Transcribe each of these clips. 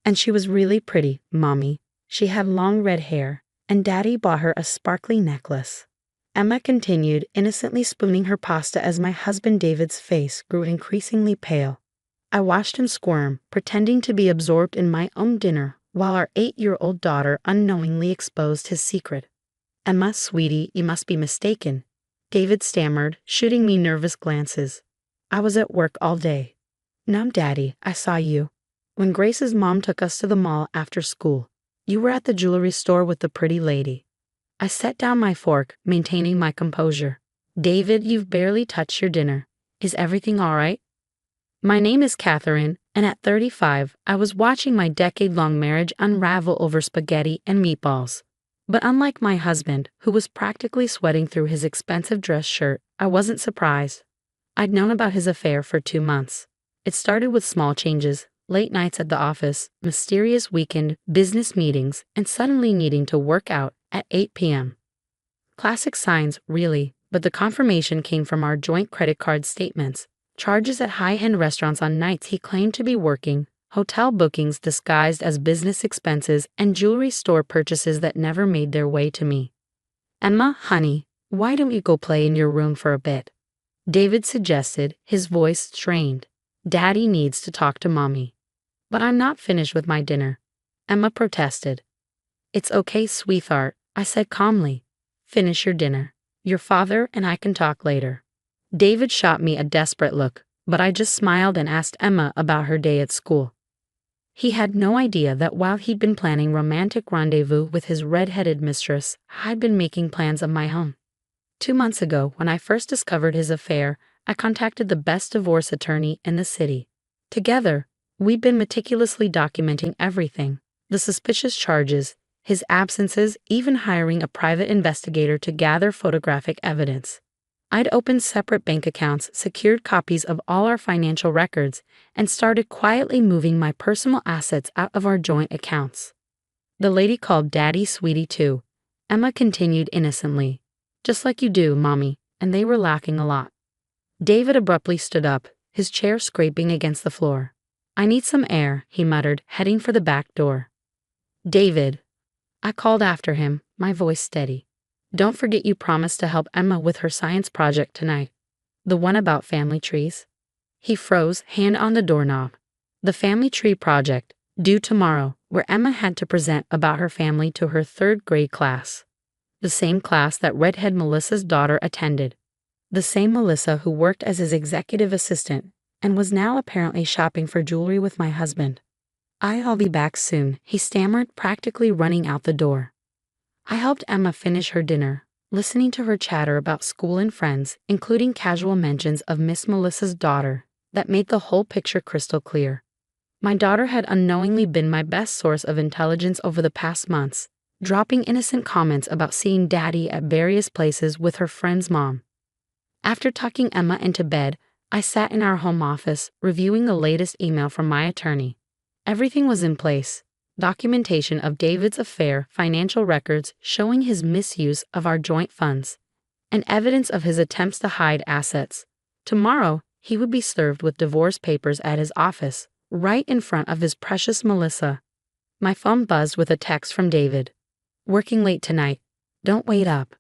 And she was really pretty, Mommy. She had long red hair, and Daddy bought her a sparkly necklace. Emma continued, innocently spooning her pasta as my husband David's face grew increasingly pale. I watched him squirm, pretending to be absorbed in my own dinner, while our 8-year-old daughter unknowingly exposed his secret. Emma, sweetie, you must be mistaken, David stammered, shooting me nervous glances. I was at work all day. No, Daddy, I saw you. When Grace's mom took us to the mall after school, you were at the jewelry store with the pretty lady. I set down my fork, maintaining my composure. David, you've barely touched your dinner. Is everything all right? My name is Catherine, and at 35, I was watching my decade-long marriage unravel over spaghetti and meatballs. But unlike my husband, who was practically sweating through his expensive dress shirt, I wasn't surprised. I'd known about his affair for 2 months. It started with small changes, late nights at the office, mysterious weekend business meetings, and suddenly needing to work out at 8 p.m. Classic signs, really, but the confirmation came from our joint credit card statements, charges at high-end restaurants on nights he claimed to be working, hotel bookings disguised as business expenses, and jewelry store purchases that never made their way to me. Emma, honey, why don't you go play in your room for a bit? David suggested, his voice strained. Daddy needs to talk to Mommy. But I'm not finished with my dinner, Emma protested. It's okay, sweetheart, I said calmly. Finish your dinner. Your father and I can talk later. David shot me a desperate look, but I just smiled and asked Emma about her day at school. He had no idea that while he'd been planning romantic rendezvous with his red-headed mistress, I'd been making plans of my own. 2 months ago, when I first discovered his affair, I contacted the best divorce attorney in the city. Together, we'd been meticulously documenting everything, the suspicious charges, his absences, even hiring a private investigator to gather photographic evidence. I'd opened separate bank accounts, secured copies of all our financial records, and started quietly moving my personal assets out of our joint accounts. The lady called Daddy Sweetie too, Emma continued innocently. Just like you do, Mommy, and they were laughing a lot. David abruptly stood up, his chair scraping against the floor. I need some air, he muttered, heading for the back door. David, I called after him, my voice steady. Don't forget you promised to help Emma with her science project tonight. The one about family trees. He froze, hand on the doorknob. The family tree project, due tomorrow, where Emma had to present about her family to her 3rd grade class. The same class that redhead Melissa's daughter attended. The same Melissa who worked as his executive assistant and was now apparently shopping for jewelry with my husband. I'll be back soon, he stammered, practically running out the door. I helped Emma finish her dinner, listening to her chatter about school and friends, including casual mentions of Miss Melissa's daughter, that made the whole picture crystal clear. My daughter had unknowingly been my best source of intelligence over the past months, dropping innocent comments about seeing Daddy at various places with her friend's mom. After tucking Emma into bed, I sat in our home office, reviewing the latest email from my attorney. Everything was in place. Documentation of David's affair, financial records showing his misuse of our joint funds, and evidence of his attempts to hide assets. Tomorrow, he would be served with divorce papers at his office, right in front of his precious Melissa. My phone buzzed with a text from David. Working late tonight. Don't wait up.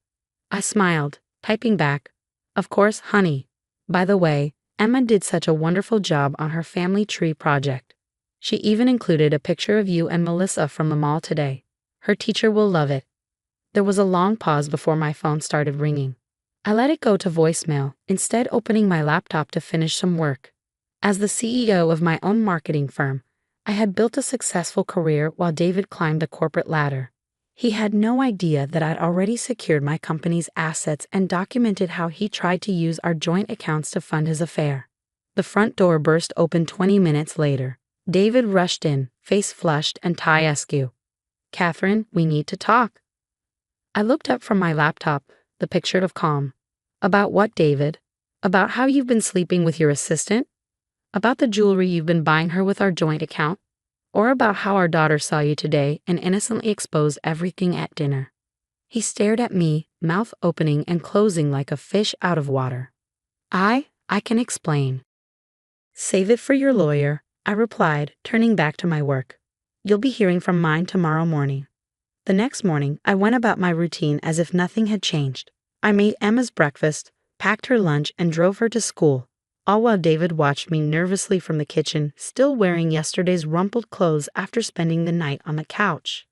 I smiled, typing back. Of course, honey. By the way, Emma did such a wonderful job on her family tree project. She even included a picture of you and Melissa from the mall today. Her teacher will love it. There was a long pause before my phone started ringing. I let it go to voicemail, instead opening my laptop to finish some work. As the CEO of my own marketing firm, I had built a successful career while David climbed the corporate ladder. He had no idea that I'd already secured my company's assets and documented how he tried to use our joint accounts to fund his affair. The front door burst open 20 minutes later. David rushed in, face flushed and tie askew. Catherine, we need to talk. I looked up from my laptop, the picture of calm. About what, David? About how you've been sleeping with your assistant? About the jewelry you've been buying her with our joint account? Or about how our daughter saw you today and innocently exposed everything at dinner? He stared at me, mouth opening and closing like a fish out of water. I can explain. Save it for your lawyer, I replied, turning back to my work. You'll be hearing from mine tomorrow morning." The next morning, I went about my routine as if nothing had changed. I made Emma's breakfast, packed her lunch, and drove her to school, all while David watched me nervously from the kitchen, still wearing yesterday's rumpled clothes after spending the night on the couch.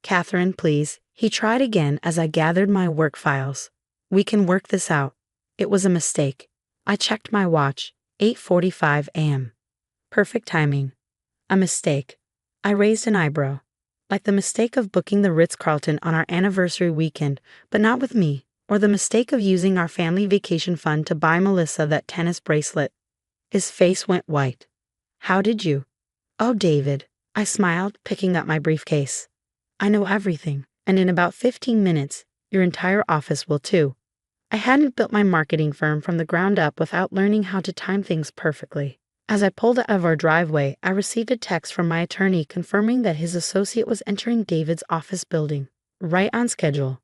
"Catherine, please," he tried again as I gathered my work files. "We can work this out. It was a mistake." I checked my watch, 8:45 a.m. Perfect timing. A mistake. I raised an eyebrow. Like the mistake of booking the Ritz-Carlton on our anniversary weekend, but not with me, or the mistake of using our family vacation fund to buy Melissa that tennis bracelet. His face went white. "How did you?" "Oh, David," I smiled, picking up my briefcase. "I know everything, and in about 15 minutes, your entire office will too." I hadn't built my marketing firm from the ground up without learning how to time things perfectly. As I pulled out of our driveway, I received a text from my attorney confirming that his associate was entering David's office building, right on schedule.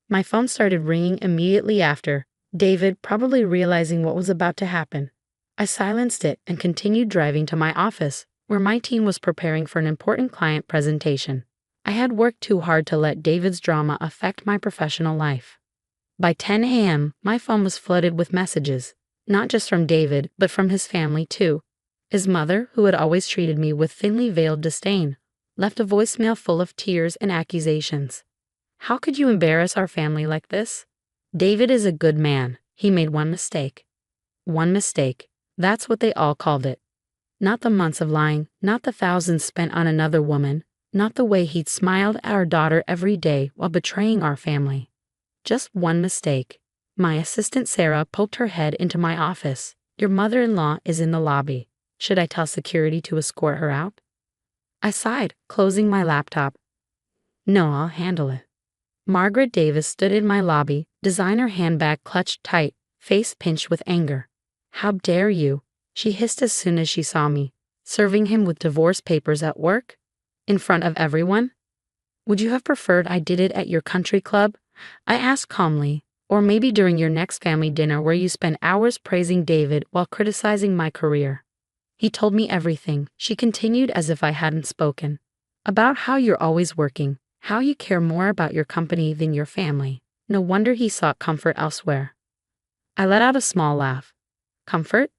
My phone started ringing immediately after, David probably realizing what was about to happen. I silenced it and continued driving to my office, where my team was preparing for an important client presentation. I had worked too hard to let David's drama affect my professional life. By 10 a.m., my phone was flooded with messages, not just from David, but from his family too. His mother, who had always treated me with thinly veiled disdain, left a voicemail full of tears and accusations. "How could you embarrass our family like this? David is a good man. He made one mistake." One mistake. That's what they all called it. Not the months of lying, not the thousands spent on another woman, not the way he'd smiled at our daughter every day while betraying our family. Just one mistake. My assistant Sarah poked her head into my office. "Your mother-in-law is in the lobby. Should I tell security to escort her out?" I sighed, closing my laptop. "No, I'll handle it." Margaret Davis stood in my lobby, designer handbag clutched tight, face pinched with anger. "How dare you?" she hissed as soon as she saw me. "Serving him with divorce papers at work? In front of everyone? Would you have preferred I did it at your country club?" I asked calmly. "Or maybe during your next family dinner where you spend hours praising David while criticizing my career?" "He told me everything," she continued as if I hadn't spoken. "About how you're always working, how you care more about your company than your family. No wonder he sought comfort elsewhere." I let out a small laugh. "Comfort?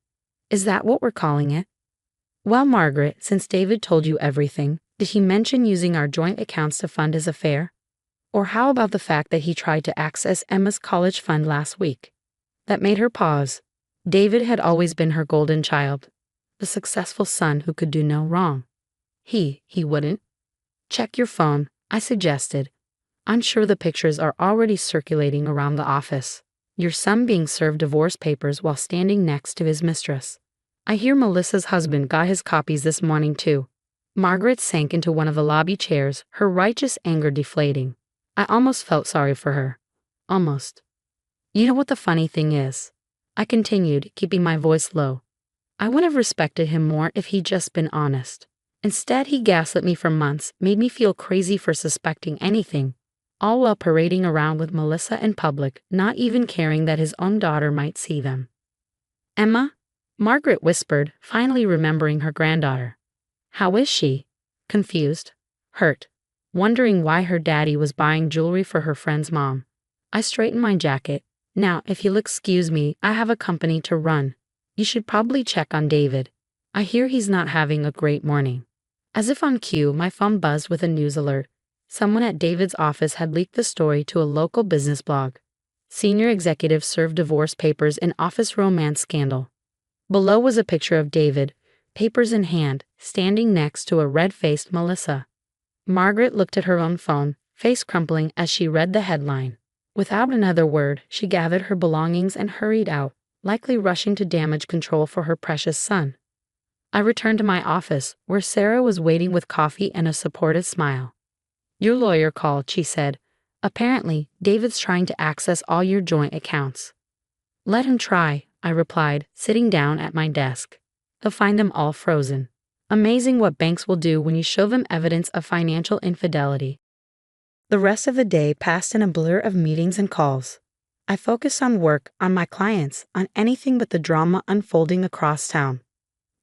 Is that what we're calling it?" "Well, Margaret, since David told you everything, did he mention using our joint accounts to fund his affair? Or how about the fact that he tried to access Emma's college fund last week?" That made her pause. David had always been her golden child, the successful son who could do no wrong. He wouldn't. "Check your phone," I suggested. "I'm sure the pictures are already circulating around the office. Your son being served divorce papers while standing next to his mistress. I hear Melissa's husband got his copies this morning too." Margaret sank into one of the lobby chairs, her righteous anger deflating. I almost felt sorry for her. Almost. "You know what the funny thing is?" I continued, keeping my voice low. "I would have respected him more if he'd just been honest. Instead, he gaslit me for months, made me feel crazy for suspecting anything, all while parading around with Melissa in public, not even caring that his own daughter might see them." "Emma?" Margaret whispered, finally remembering her granddaughter. "How is she?" Confused. Hurt. Wondering why her daddy was buying jewelry for her friend's mom. I straightened my jacket. "Now, if you'll excuse me, I have a company to run. You should probably check on David. I hear he's not having a great morning." As if on cue, my phone buzzed with a news alert. Someone at David's office had leaked the story to a local business blog. "Senior executives served divorce papers in office romance scandal." Below was a picture of David, papers in hand, standing next to a red-faced Melissa. Margaret looked at her own phone, face crumpling as she read the headline. Without another word, she gathered her belongings and hurried out, likely rushing to damage control for her precious son. I returned to my office, where Sarah was waiting with coffee and a supportive smile. "Your lawyer called," she said. "Apparently, David's trying to access all your joint accounts." "Let him try," I replied, sitting down at my desk. "He'll find them all frozen. Amazing what banks will do when you show them evidence of financial infidelity." The rest of the day passed in a blur of meetings and calls. I focused on work, on my clients, on anything but the drama unfolding across town.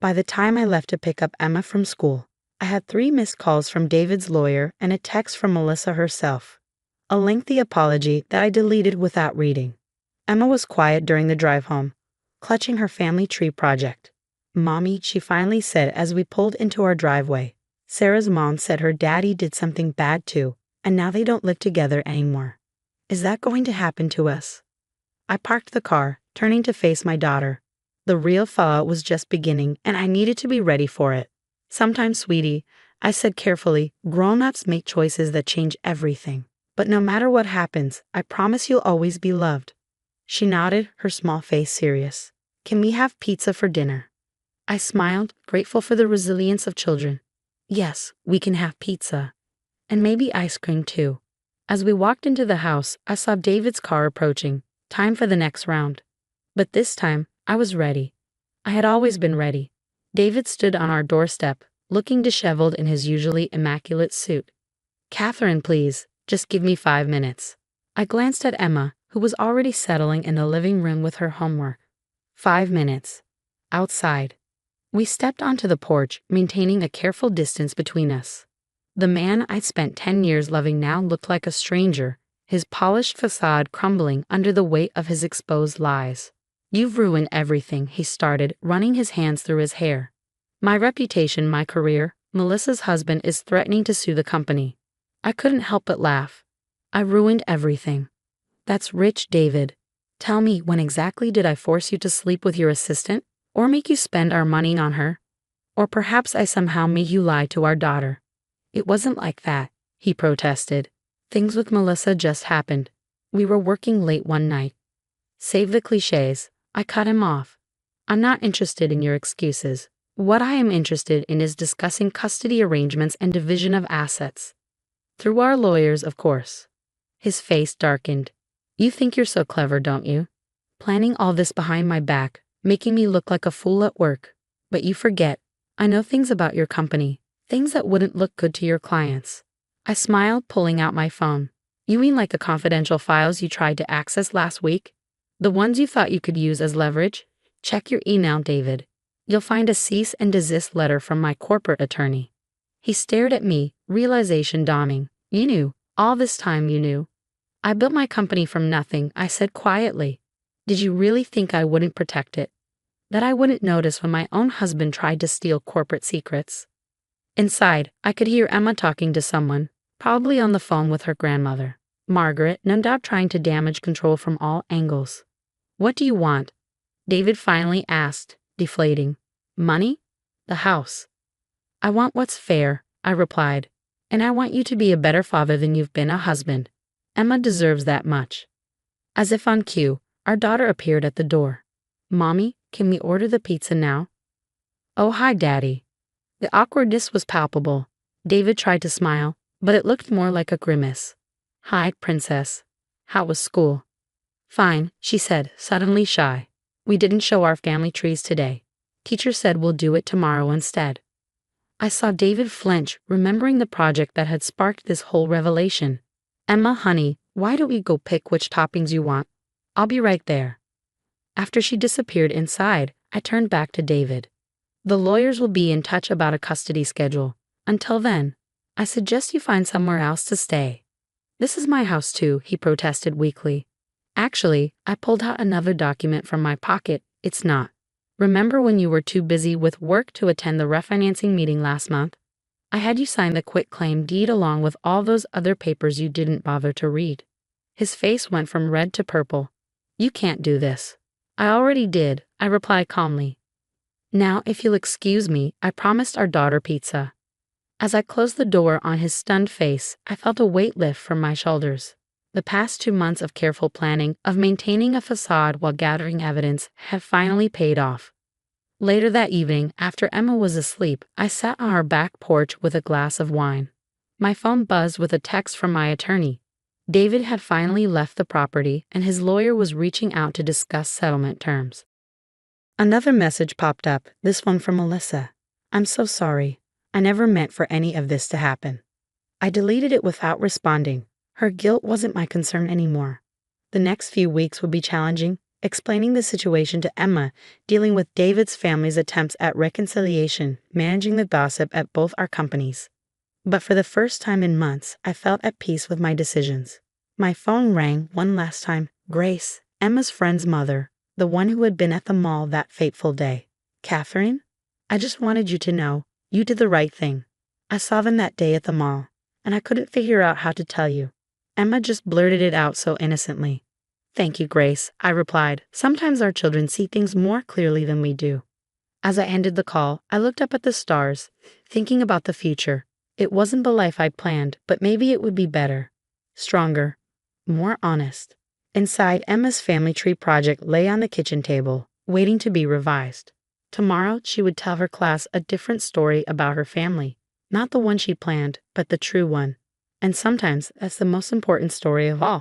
By the time I left to pick up Emma from school, I had 3 missed calls from David's lawyer and a text from Melissa herself. A lengthy apology that I deleted without reading. Emma was quiet during the drive home, clutching her family tree project. "Mommy," she finally said as we pulled into our driveway. "Sarah's mom said her daddy did something bad too, and now they don't live together anymore. Is that going to happen to us?" I parked the car, turning to face my daughter. The real fallout was just beginning, and I needed to be ready for it. "Sometimes, sweetie," I said carefully, "grown-ups make choices that change everything. But no matter what happens, I promise you'll always be loved." She nodded, her small face serious. "Can we have pizza for dinner?" I smiled, grateful for the resilience of children. "Yes, we can have pizza. And maybe ice cream too." As we walked into the house, I saw David's car approaching. Time for the next round. But this time, I was ready. I had always been ready. David stood on our doorstep, looking disheveled in his usually immaculate suit. "Catherine, please, just give me 5 minutes." I glanced at Emma, who was already settling in the living room with her homework. 5 minutes. Outside. We stepped onto the porch, maintaining a careful distance between us. The man I'd spent 10 years loving now looked like a stranger, his polished facade crumbling under the weight of his exposed lies. "You've ruined everything," he started, running his hands through his hair. "My reputation, my career. Melissa's husband is threatening to sue the company." I couldn't help but laugh. "I ruined everything." "That's rich, David. Tell me, when exactly did I force you to sleep with your assistant? Or make you spend our money on her? Or perhaps I somehow made you lie to our daughter?" "It wasn't like that," he protested. "Things with Melissa just happened. We were working late one night." "Save the cliches," I cut him off. "I'm not interested in your excuses. What I am interested in is discussing custody arrangements and division of assets. Through our lawyers, of course." His face darkened. "You think you're so clever, don't you? Planning all this behind my back, making me look like a fool at work. But you forget, I know things about your company, things that wouldn't look good to your clients." I smiled, pulling out my phone. "You mean like the confidential files you tried to access last week? The ones you thought you could use as leverage? Check your email, David. You'll find a cease and desist letter from my corporate attorney." He stared at me, realization dawning. "You knew. All this time you knew." "I built my company from nothing," I said quietly. "Did you really think I wouldn't protect it? That I wouldn't notice when my own husband tried to steal corporate secrets?" Inside, I could hear Emma talking to someone, probably on the phone with her grandmother. Margaret, no doubt trying to damage control from all angles. "What do you want?" David finally asked, deflating. "Money? The house." "I want what's fair," I replied. "And I want you to be a better father than you've been a husband. Emma deserves that much." As if on cue, our daughter appeared at the door. "Mommy, can we order the pizza now?" "Oh, hi, Daddy." The awkwardness was palpable. David tried to smile, but it looked more like a grimace. "Hi, Princess. How was school?" "Fine," she said, suddenly shy. "We didn't show our family trees today. Teacher said we'll do it tomorrow instead." I saw David flinch, remembering the project that had sparked this whole revelation. "Emma, honey, why don't you go pick which toppings you want? I'll be right there." After she disappeared inside, I turned back to David. "The lawyers will be in touch about a custody schedule. Until then, I suggest you find somewhere else to stay." "This is my house too," he protested weakly. "Actually," I pulled out another document from my pocket. "It's not. Remember when you were too busy with work to attend the refinancing meeting last month? I had you sign the quitclaim deed along with all those other papers you didn't bother to read." His face went from red to purple. "You can't do this." "I already did," I replied calmly. "Now, if you'll excuse me, I promised our daughter pizza." As I closed the door on his stunned face, I felt a weight lift from my shoulders. The past 2 months of careful planning, of maintaining a facade while gathering evidence, had finally paid off. Later that evening, after Emma was asleep, I sat on our back porch with a glass of wine. My phone buzzed with a text from my attorney. David had finally left the property, and his lawyer was reaching out to discuss settlement terms. Another message popped up, this one from Melissa. "I'm so sorry. I never meant for any of this to happen." I deleted it without responding. Her guilt wasn't my concern anymore. The next few weeks would be challenging, explaining the situation to Emma, dealing with David's family's attempts at reconciliation, managing the gossip at both our companies. But for the first time in months, I felt at peace with my decisions. My phone rang one last time. Grace, Emma's friend's mother, the one who had been at the mall that fateful day. Catherine? I just wanted you to know, you did the right thing. I saw them that day at the mall, and I couldn't figure out how to tell you. Emma just blurted it out so innocently. Thank you, Grace, I replied. Sometimes our children see things more clearly than we do. As I ended the call, I looked up at the stars, thinking about the future. It wasn't the life I'd planned, but maybe it would be better, stronger, more honest. Inside, Emma's family tree project lay on the kitchen table, waiting to be revised. Tomorrow, she would tell her class a different story about her family. Not the one she planned, but the true one. And sometimes that's the most important story of all.